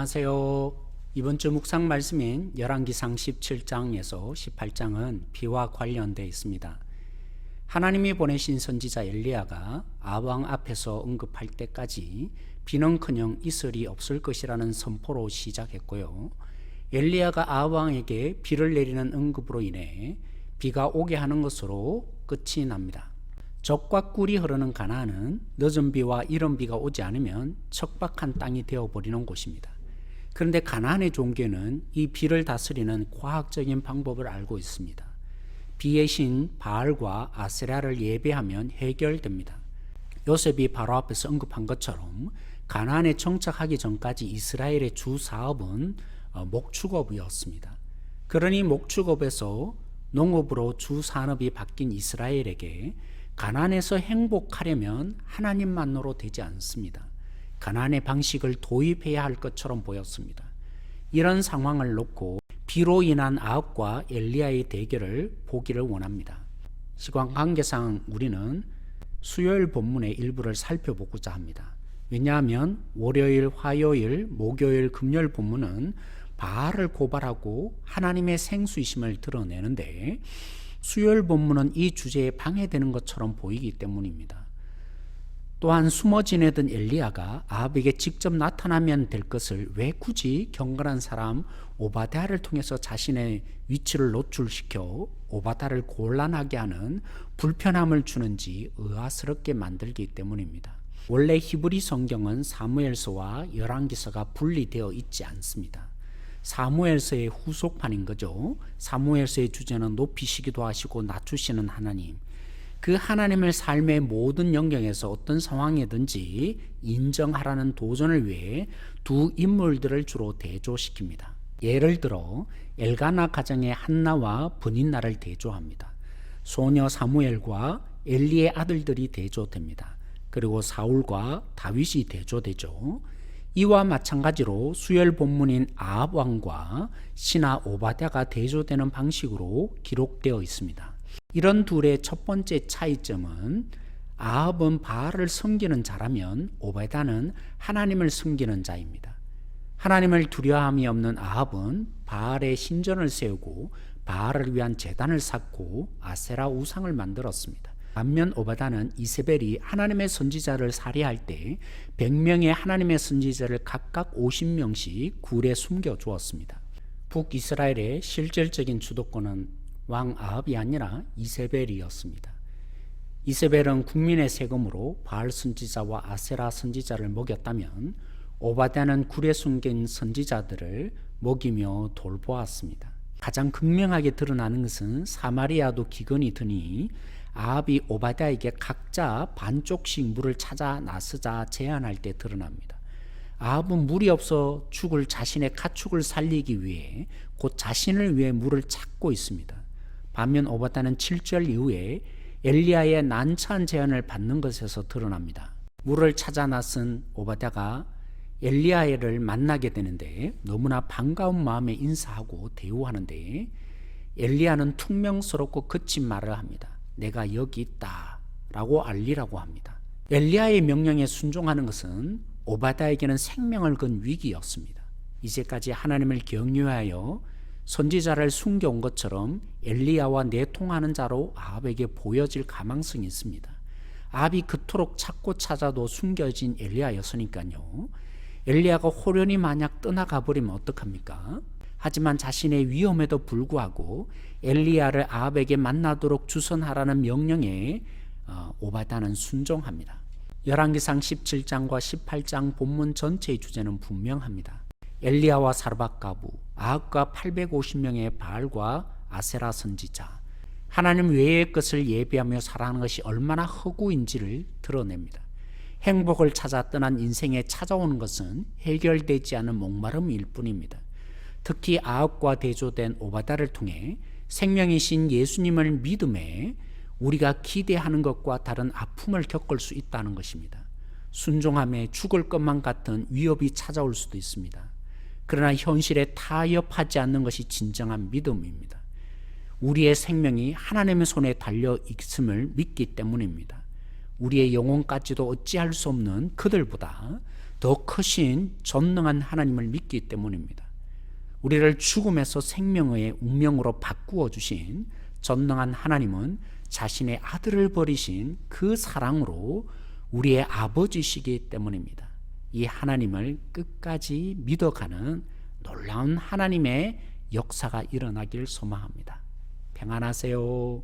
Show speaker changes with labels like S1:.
S1: 안녕하세요. 이번 주 묵상 말씀인 열왕기상 17장에서 18장은 비와 관련되어 있습니다. 하나님이 보내신 선지자 엘리야가 아합 앞에서 언급할 때까지 비는커녕 이슬이 없을 것이라는 선포로 시작했고요. 엘리야가 아합 왕에게 비를 내리는 언급으로 인해 비가 오게 하는 것으로 끝이 납니다. 적과 꿀이 흐르는 가나안은 늦은 비와 이른 비가 오지 않으면 척박한 땅이 되어버리는 곳입니다. 그런데 가나안의 종교는 이 비를 다스리는 과학적인 방법을 알고 있습니다. 비의 신 바알과 아세라를 예배하면 해결됩니다. 요셉이 바로 앞에서 언급한 것처럼 가나안에 정착하기 전까지 이스라엘의 주 사업은 목축업이었습니다. 그러니 목축업에서 농업으로 주 산업이 바뀐 이스라엘에게 가나안에서 행복하려면 하나님만으로 되지 않습니다. 가나안의 방식을 도입해야 할 것처럼 보였습니다. 이런 상황을 놓고 비로 인한 아합과 엘리야의 대결을 보기를 원합니다. 시간 관계상 우리는 수요일 본문의 일부를 살펴보고자 합니다. 왜냐하면 월요일, 화요일, 목요일, 금요일 본문은 바알을 고발하고 하나님의 생수이심을 드러내는데 수요일 본문은 이 주제에 방해되는 것처럼 보이기 때문입니다. 또한 숨어 지내던 엘리야가 아합에게 직접 나타나면 될 것을 왜 굳이 경건한 사람 오바댜를 통해서 자신의 위치를 노출시켜 오바댜를 곤란하게 하는 불편함을 주는지 의아스럽게 만들기 때문입니다. 원래 히브리 성경은 사무엘서와 열왕기서가 분리되어 있지 않습니다. 사무엘서의 후속판인 거죠. 사무엘서의 주제는 높이시기도 하시고 낮추시는 하나님, 그 하나님을 삶의 모든 영역에서 어떤 상황이든지 인정하라는 도전을 위해 두 인물들을 주로 대조시킵니다. 예를 들어 엘가나 가정의 한나와 브닌나를 대조합니다. 소녀 사무엘과 엘리의 아들들이 대조됩니다. 그리고 사울과 다윗이 대조되죠. 이와 마찬가지로 수요일 본문인 아합 왕과 신하 오바댜가 대조되는 방식으로 기록되어 있습니다. 이런 둘의 첫 번째 차이점은 아합은 바알을 섬기는 자라면 오바댜는 하나님을 섬기는 자입니다. 하나님을 두려움이 없는 아합은 바알의 신전을 세우고 바알을 위한 제단을 쌓고 아세라 우상을 만들었습니다. 반면 오바댜는 이세벨이 하나님의 선지자를 살해할 때 100명의 하나님의 선지자를 각각 50명씩 굴에 숨겨 주었습니다. 북이스라엘의 실질적인 주도권은 왕 아합이 아니라 이세벨이었습니다. 이세벨은 국민의 세금으로 바알 선지자와 아세라 선지자를 먹였다면 오바댜는 굴에 숨긴 선지자들을 먹이며 돌보았습니다. 가장 극명하게 드러나는 것은 사마리아도 기근이 드니 아합이 오바댜에게 각자 반쪽씩 물을 찾아 나서자 제안할 때 드러납니다. 아합은 물이 없어 죽을 자신의 가축을 살리기 위해 곧 자신을 위해 물을 찾고 있습니다. 반면 오바댜는 7절 이후에 엘리야의 난처한 제안을 받는 것에서 드러납니다. 물을 찾아 나선 오바댜가 엘리야를 만나게 되는데 너무나 반가운 마음에 인사하고 대우하는데 엘리야는 퉁명스럽고 거친 말을 합니다. 내가 여기 있다 라고 알리라고 합니다. 엘리야의 명령에 순종하는 것은 오바댜에게는 생명을 건 위기였습니다. 이제까지 하나님을 경유하여 선지자를 숨겨온 것처럼 엘리야와 내통하는 자로 아합에게 보여질 가망성이 있습니다. 아합이 그토록 찾고 찾아도 숨겨진 엘리야였으니까요. 엘리야가 호련히 만약 떠나가 버리면 어떡합니까? 하지만 자신의 위험에도 불구하고 엘리야를 아합에게 만나도록 주선하라는 명령에 오바댜는 순종합니다. 열왕기상 17장과 18장 본문 전체의 주제는 분명합니다. 엘리야와 사르밧가부, 아합과 850명의 바알과 아세라 선지자, 하나님 외의 것을 예배하며 살아가는 것이 얼마나 허구인지를 드러냅니다. 행복을 찾아 떠난 인생에 찾아오는 것은 해결되지 않은 목마름일 뿐입니다. 특히 아합과 대조된 오바댜를 통해 생명이신 예수님을 믿음에 우리가 기대하는 것과 다른 아픔을 겪을 수 있다는 것입니다. 순종함에 죽을 것만 같은 위협이 찾아올 수도 있습니다. 그러나 현실에 타협하지 않는 것이 진정한 믿음입니다. 우리의 생명이 하나님의 손에 달려 있음을 믿기 때문입니다. 우리의 영혼까지도 어찌할 수 없는 그들보다 더 크신 전능한 하나님을 믿기 때문입니다. 우리를 죽음에서 생명의 운명으로 바꾸어 주신 전능한 하나님은 자신의 아들을 버리신 그 사랑으로 우리의 아버지시기 때문입니다. 이 하나님을 끝까지 믿어가는 놀라운 하나님의 역사가 일어나길 소망합니다. 평안하세요.